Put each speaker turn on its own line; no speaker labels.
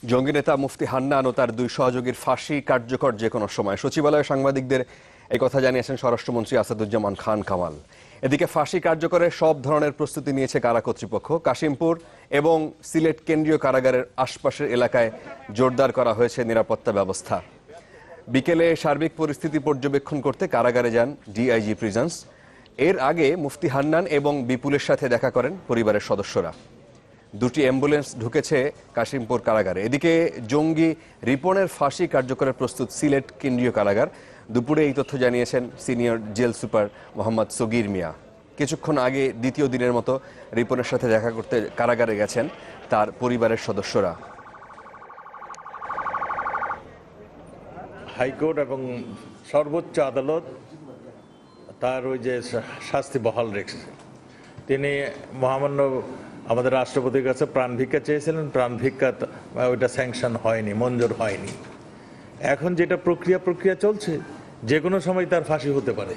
জঙ্গি নেতা মুফতি হান্নান ও তার দুই সহযোগীর ফাঁসি কার্যকর যে কোনো সময়, সচিবালয়ে সাংবাদিকদের এই কথা জানিয়েছেন স্বরাষ্ট্রমন্ত্রী আসাদুজ্জামান খান কামাল। এদিকে ফাঁসি কার্যকরের সব ধরনের প্রস্তুতি নিয়েছে কারা কর্তৃপক্ষ। কাশিমপুর এবং সিলেট কেন্দ্রীয় কারাগারের আশপাশের এলাকায় জোরদার করা হয়েছে নিরাপত্তা ব্যবস্থা। বিকেলে সার্বিক পরিস্থিতি পর্যবেক্ষণ করতে কারাগারে যান ডিআইজি প্রিজন্স। এর আগে মুফতি হান্নান এবং বিপুলের সাথে দেখা করেন পরিবারের সদস্যরা। দুটি অ্যাম্বুলেন্স ঢুকেছে কাশিমপুর কারাগারে। এদিকে জঙ্গি রিপনের ফাঁসি কার্যকরের প্রস্তুত সিলেট কেন্দ্রীয় কারাগার। দুপুরে এই তথ্য জানিয়েছেন senior jail super Mohammad Sagir মিয়া। কিছুক্ষণ আগে দ্বিতীয় দিনের মতো রিপনের সাথে দেখা করতে কারাগারে গেছেন তার পরিবারের সদস্যরা।
হাইকোর্ট এবং সর্বোচ্চ আদালত তার ওই যে শাস্তি বহাল রেখেছে। তিনি মহামান্য আমাদের রাষ্ট্রপতির কাছে প্রাণ ভিক্ষা চেয়েছিলেন, প্রাণ ভিক্ষা ওইটা স্যাংশন হয়নি, মঞ্জুর হয়নি। এখন যেটা প্রক্রিয়া চলছে, যে কোনো সময় তার ফাঁসি হতে পারে।